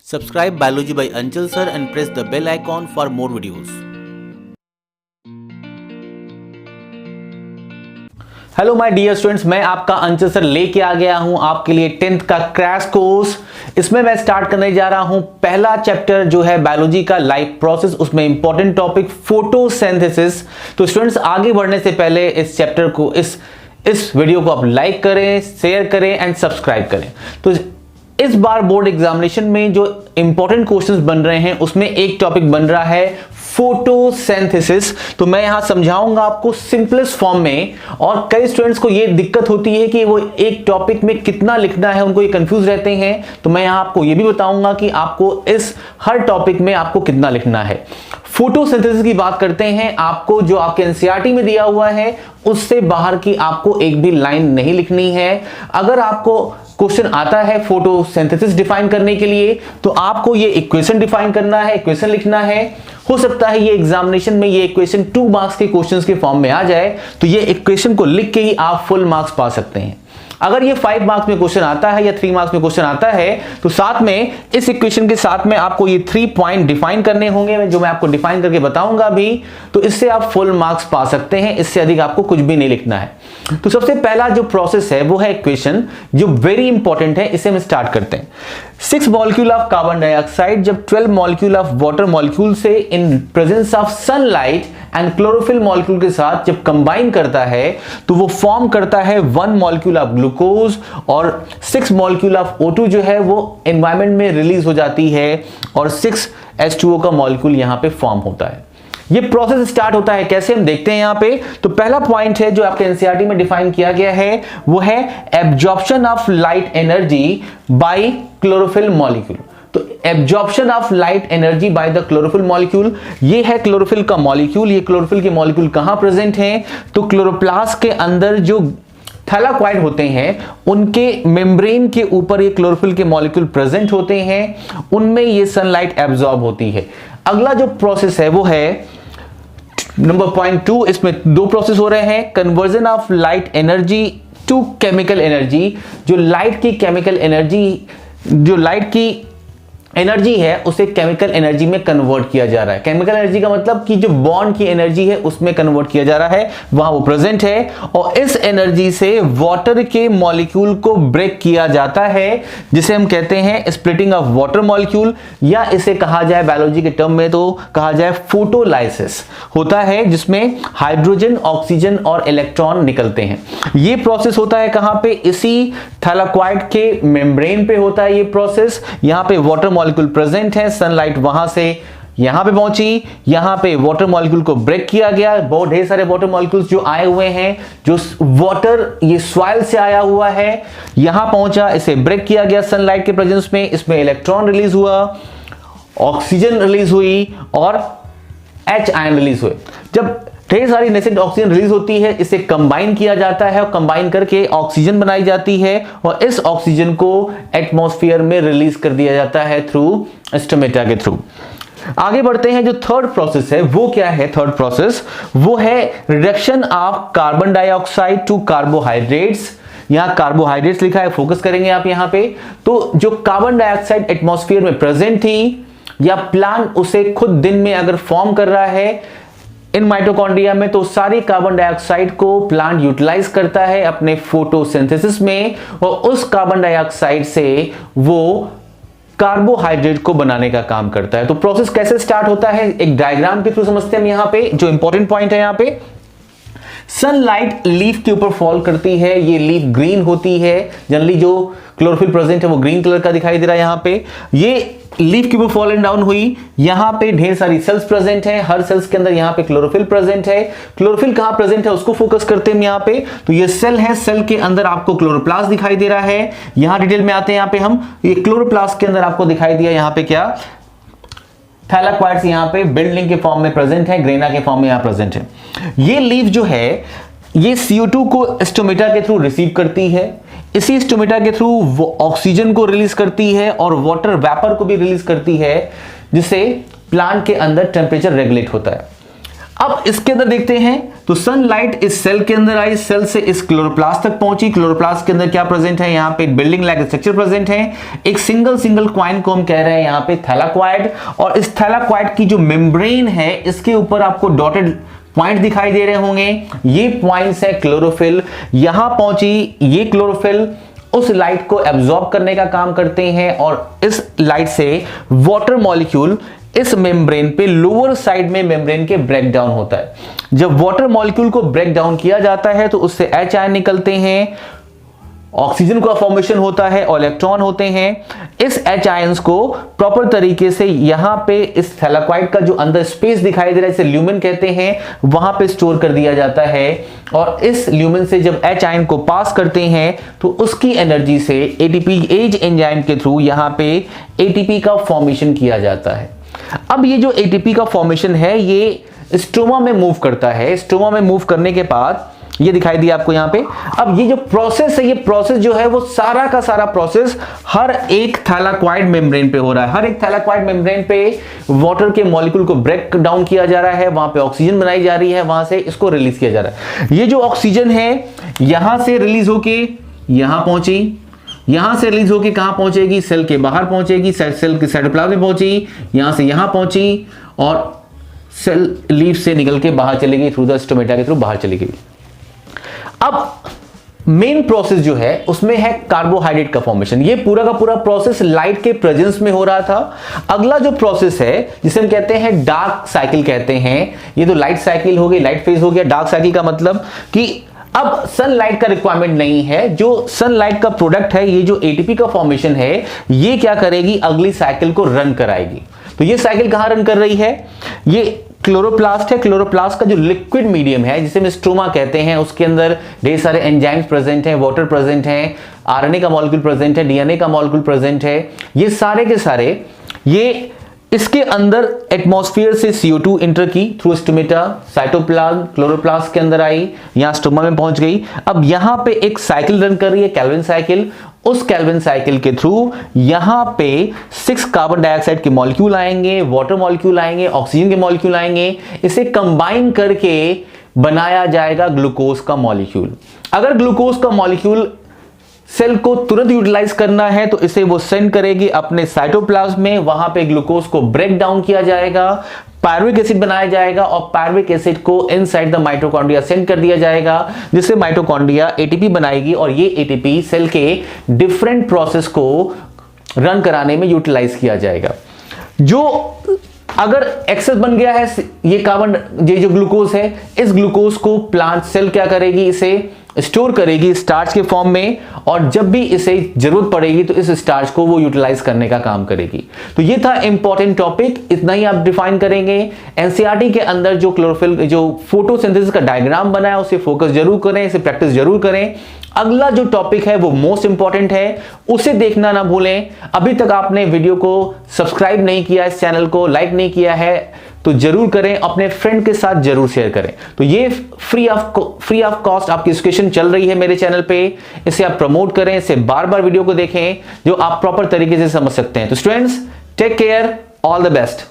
Subscribe Biology by Anchal sir and press the bell icon for more videos. Hello my dear students, मैं आपका अंचल sir लेके आ गया हूं आपके लिए 10th का क्रैश कोर्स। इसमें मैं स्टार्ट करने जा रहा हूं पहला चैप्टर जो है बायोलॉजी का लाइफ प्रोसेस, उसमें इंपॉर्टेंट टॉपिक फोटोसिंथेसिस। तो स्टूडेंट्स, आगे बढ़ने से पहले इस चैप्टर को इस वीडियो को आप लाइक करें, शेयर करें एंड सब्सक्राइब करें। तो इस बार बोर्ड एग्जामिनेशन में जो इंपॉर्टेंट क्वेश्चंस बन रहे हैं उसमें एक टॉपिक बन रहा है फोटोसिंथेसिस। तो मैं यहां समझाऊंगा आपको सिंपलेस्ट फॉर्म में, और कई स्टूडेंट्स को ये दिक्कत होती है कि वो एक टॉपिक में कितना लिखना है, उनको ये कंफ्यूज रहते हैं। तो मैं यहां आपको ये भी बताऊंगा कि आपको इस हर टॉपिक में आपको कितना लिखना है। फोटोसिंथेसिस की बात करते हैं, आपको जो आपके एनसीईआरटी में दिया हुआ है उससे बाहर की आपको एक भी लाइन नहीं लिखनी है। अगर आपको क्वेश्चन आता है फोटोसिंथेसिस डिफाइन करने के लिए तो आपको ये इक्वेशन डिफाइन करना है, इक्वेशन लिखना है। हो सकता है ये एग्जामिनेशन में ये इक्वेशन 2 मार्क्स के क्वेश्चंस के फॉर्म में आ जाए, तो ये इक्वेशन को लिख के ही आप फुल मार्क्स पा सकते हैं। अगर ये 5 मार्क्स में क्वेश्चन आता है या 3 मार्क्स में क्वेश्चन आता है तो साथ में इस इक्वेशन के साथ में आपको ये 3 पॉइंट डिफाइन करने होंगे, जो मैं आपको डिफाइन करके बताऊंगा भी। तो इससे आप फुल मार्क्स पा सकते हैं, इससे अधिक आपको कुछ भी नहीं लिखना है। तो सबसे पहला जो प्रोसेस है वो है इक्वेशन, जो वेरी इंपॉर्टेंट है। इसे हम स्टार्ट करते हैं। 6 मॉलिक्यूल ऑफ कार्बन डाइऑक्साइड जब 12 मॉलिक्यूल ऑफ वाटर मॉलिक्यूल से in presence of sunlight and chlorophyll molecule के साथ जब कंबाइन करता है तो वो फॉर्म करता है 1 मॉलिक्यूल ऑफ ग्लूकोज, और 6 मॉलिक्यूल ऑफ O2 जो है वो एनवायरनमेंट में रिलीज हो जाती है, और 6 H2O का मॉलिक्यूल यहां पे फॉर्म होता है। ये प्रोसेस स्टार्ट होता है कैसे, हम देखते हैं यहां पे। तो पहला पॉइंट है जो आपके एनसीईआरटी में डिफाइन किया गया है वो है absorption of light energy by chlorophyll molecule. तो absorption of light energy by the chlorophyll molecule, ये है क्लोरोफिल का मॉलिक्यूल। ये क्लोरोफिल के मॉलिक्यूल कहां प्रेजेंट हैं, तो क्लोरोप्लास्ट के अंदर जो थैलाक्वाइड होते हैं उनके मेम्ब्रेन के ऊपर ये क्लोरोफिल के मॉलिक्यूल प्रेजेंट होते हैं, उनमें ये सनलाइट एब्जॉर्ब होती है। अगला जो प्रोसेस है वो है नंबर पॉइंट 2। इसमें 2 प्रोसेस हो रहे हैं, conversion of light energy to chemical energy. जो लाइट की केमिकल एनर्जी, जो लाइट की एनर्जी है उसे केमिकल एनर्जी में कन्वर्ट किया जा रहा है। केमिकल एनर्जी का मतलब कि जो बॉन्ड की एनर्जी है उसमें कन्वर्ट किया जा रहा है, वहां वो प्रेजेंट है। और इस एनर्जी से वाटर के मॉलिक्यूल को ब्रेक किया जाता है, जिसे हम कहते हैं स्प्लिटिंग ऑफ वाटर मॉलिक्यूल, या इसे कहा जाए बायोलॉजी के टर्म में तो कहा जाए फोटोलाइसिस होता है, जिसमें हाइड्रोजन, ऑक्सीजन और इलेक्ट्रॉन निकलते हैं। ये प्रोसेस होता है कहां पे, इसी थैलाक्वाइड के मेम्ब्रेन पे होता है ये प्रोसेस। यहां पे वाटर मॉलिक्यूल प्रेजेंट है, सनलाइट वहां से यहां पे पहुंची, यहां पे वाटर मॉलिक्यूल को ब्रेक किया गया। बहुत ढेर सारे वाटर मॉलिक्यूल्स जो आए हुए हैं, जो वाटर ये सॉइल से आया हुआ है, यहां पहुंचा, इसे ब्रेक किया गया सनलाइट के प्रेजेंस में। इसमें इलेक्ट्रॉन रिलीज हुआ, ऑक्सीजन रिलीज हुई और H आयन रिलीज हुए। जब ढेर सारी नेसेंट ऑक्सीजन रिलीज होती है, इसे कंबाइन किया जाता है और कंबाइन करके ऑक्सीजन बनाई जाती है, और इस ऑक्सीजन को एटमॉस्फेयर में रिलीज कर दिया जाता है थ्रू स्टोमेटा के थ्रू। आगे बढ़ते हैं। जो थर्ड प्रोसेस है वो क्या है, थर्ड प्रोसेस वो है reduction of carbon dioxide to carbohydrates. यहां कार्बोहाइड्रेट्स लिखा है, फोकस करेंगे आप यहां पे। तो जो कार्बन डाइऑक्साइड एटमॉस्फेयर में प्रेजेंट थी, या प्लांट उसे खुद दिन में अगर फॉर्म कर रहा है इन माइटोकॉन्ड्रिया में, तो सारी कार्बन डाइऑक्साइड को प्लांट यूटिलाइज करता है अपने फोटोसिंथेसिस में, और उस कार्बन डाइऑक्साइड से वो कार्बोहाइड्रेट को बनाने का काम करता है। तो प्रोसेस कैसे स्टार्ट होता है एक डायग्राम के थ्रू समझते हैं हम। यहां पे जो इंपॉर्टेंट पॉइंट है, यहां पे सनलाइट लीफ के ऊपर फॉल करती है, ये लीफ ग्रीन होती है। जनरली जो क्लोरोफिल प्रेजेंट है वो ग्रीन कलर का दिखाई दे रहा है। यहां पे ये लीफ के ऊपर फॉल एंड डाउन हुई, यहां पे ढेर सारी सेल्स प्रेजेंट है, हर सेल्स के अंदर यहां पे क्लोरोफिल प्रेजेंट है। क्लोरोफिल कहां प्रेजेंट है उसको फोकस करते हैं यहां पे। तो ये सेल है, सेल के अंदर आपको क्लोरोप्लास्ट दिखाई दे रहा है। यहां डिटेल में आते हैं, यहां पे हम ये क्लोरोप्लास्ट के अंदर आपको दिखाई दिया यहां पे क्या, थैलाक्वाइड्स यहां पे बिल्डिंग के फॉर्म में प्रेजेंट है, ग्रेना के फॉर्म में यहां प्रेजेंट है। ये लीफ जो है ये CO2 को स्टोमेटा के थ्रू रिसीव करती है, इसी स्टोमेटा के थ्रू वो ऑक्सीजन को रिलीज करती है और वाटर वेपर को भी रिलीज करती है, जिससे प्लांट के अंदर टेम्परेचर रेगुलेट होता है। अब इसके अंदर देखते हैं तो सनलाइट इस सेल के अंदर आई, सेल से इस क्लोरोप्लास्ट तक पहुंची। क्लोरोप्लास्ट के अंदर क्या प्रेजेंट है, यहाँ पे बिल्डिंग लाइक स्ट्रक्चर प्रेजेंट है। एक सिंगल क्वाइन को हम कह रहे हैं यहाँ पे थैलाक्वाइड, और इस थैलाक्वाइड की जो मेम्ब्रेन है इसके ऊपर आपको डॉटेड पॉइंट दिखाई दे रहे होंगे, ये पॉइंट्स है क्लोरोफिल। यहां पहुंची ये क्लोरोफिल उस लाइट को एब्जॉर्ब करने का काम करते हैं, और इस लाइट से वाटर मॉलिक्यूल इस मेम्ब्रेन पे लोअर साइड में मेम्ब्रेन के ब्रेक डाउन होता है। जब वाटर मॉलिक्यूल को ब्रेक डाउन किया जाता है तो उससे H आयन निकलते हैं, ऑक्सीजन का फॉर्मेशन होता है और इलेक्ट्रॉन होते हैं। इस H आयंस को प्रॉपर तरीके से यहां पे इस थैलाक्वाइड का जो अंदर स्पेस दिखाई दे रहा है, इसे ल्यूमेन कहते हैं, वहां पे स्टोर कर दिया जाता है। और इस ल्यूमेन से जब H आयन को पास करते हैं तो उसकी एनर्जी से एटीपी एज एंजाइम के थ्रू यहां पे एटीपी का फॉर्मेशन किया जाता है। अब ये जो एटीपी का फॉर्मेशन है ये स्ट्रोमा में मूव करता है। स्ट्रोमा में मूव करने के बाद ये दिखाई दिया आपको यहाँ पे। अब ये जो प्रोसेस है, ये प्रोसेस जो है वो सारा का सारा प्रोसेस हर एक थैलाक्वाइड मेम्ब्रेन पे हो रहा है। हर एक थैलाक्वाइड मेम्ब्रेन पे वाटर के मॉलिक्यूल को ब्रेक डाउन किया जा रहा है, वहां पे ऑक्सीजन बनाई जा रही है, वहां से इसको रिलीज किया जा रहा है। ये जो ऑक्सीजन है यहां से रिलीज होके यहां पहुंची, यहां से रिलीज होके कहां पहुंचेगी, सेल के बाहर पहुंचेगी, सेल के साइटोप्लाज्म में पहुंची, यहां से यहां पहुंची और सेल लीफ से निकल के बाहर चली गई, थ्रू द स्टोमेटा के थ्रू बाहर चली गई। अब मेन प्रोसेस जो है उसमें है कार्बोहाइड्रेट का फॉर्मेशन। ये पूरा का पूरा प्रोसेस लाइट के प्रेजेंस में हो रहा था। अगला जो प्रोसेस है जिसे हम कहते हैं डार्क साइकिल कहते हैं, ये तो लाइट साइकिल हो गई, लाइट फेज हो गया। डार्क साइकिल का मतलब कि अब सनलाइट का रिक्वायरमेंट नहीं है, जो सनलाइट का प्रोडक्ट है, ये जो एटीपी का फॉर्मेशन है, ये क्या करेगी, अगली साइकिल को रन कराएगी। तो ये साइकिल कहां रन कर रही है, ये क्लोरोप्लास्ट है। क्लोरोप्लास्ट का जो लिक्विड मीडियम है जिसे हम स्ट्रोमा कहते हैं, उसके अंदर ढेर सारे एंजाइम्स प्रेजेंट हैं, वाटर प्रेजेंट है, आरएनए का मॉलिक्यूल प्रेजेंट है, डीएनए का मॉलिक्यूल प्रेजेंट है। ये सारे के सारे ये इसके अंदर एटमॉस्फेयर से CO2 इंटर की थ्रू स्टोमेटा, साइटोप्लाज्म, क्लोरोप्लास्ट के अंदर आई, यहां स्टोमा में पहुंच गई। अब यहां पे एक साइकिल रन कर रही है, केल्विन साइकिल। उस केल्विन साइकिल के थ्रू यहां पे 6 कार्बन डाइऑक्साइड के मॉलिक्यूल आएंगे, वाटर मॉलिक्यूल आएंगे, ऑक्सीजन के मॉलिक्यूल आएंगे। इसे कंबाइन करके बनाया जाएगा ग्लूकोज का मॉलिक्यूल। अगर ग्लूकोज का मॉलिक्यूल सेल को तुरंत यूटिलाइज करना है तो इसे वो सेंड करेगी अपने साइटोप्लाज्म में, वहां पे ग्लूकोज को ब्रेक डाउन किया जाएगा, पायरुविक एसिड बनाया जाएगा और पायरुविक एसिड को इनसाइड द माइटोकॉन्ड्रिया सेंड कर दिया जाएगा, जिससे माइटोकॉन्ड्रिया एटीपी बनाएगी और ये एटीपी सेल के डिफरेंट प्रोसेस को रन कराने में यूटिलाइज किया जाएगा। जो अगर एक्सेस बन गया है ये कार्बन, ये जो ग्लूकोज है, इस ग्लूकोज को प्लांट सेल क्या करेगी, इसे स्टोर करेगी स्टार्च के फॉर्म में, और जब भी इसे जरूरत पड़ेगी तो इस स्टार्च को वो यूटिलाइज करने का काम करेगी। तो ये था इंपॉर्टेंट टॉपिक, इतना ही आप डिफाइन करेंगे। एनसीईआरटी के अंदर जो क्लोरोफिल, जो फोटोसिंथेसिस का डायग्राम बना है उसे फोकस जरूर करें, इसे प्रैक्टिस जरूर करें। अगला जो टॉपिक है वो मोस्ट इंपॉर्टेंट है, उसे देखना ना भूलें। अभी तक आपने वीडियो को सब्सक्राइब नहीं किया, इस चैनल को लाइक नहीं किया है तो जरूर करें, अपने फ्रेंड के साथ जरूर शेयर करें। तो ये फ्री ऑफ कॉस्ट आपकी एजुकेशन चल रही है मेरे चैनल पे, इसे आप प्रमोट करें, इसे बार बार वीडियो को देखें जो आप प्रॉपर तरीके से समझ सकते हैं। तो students, take care, all the best.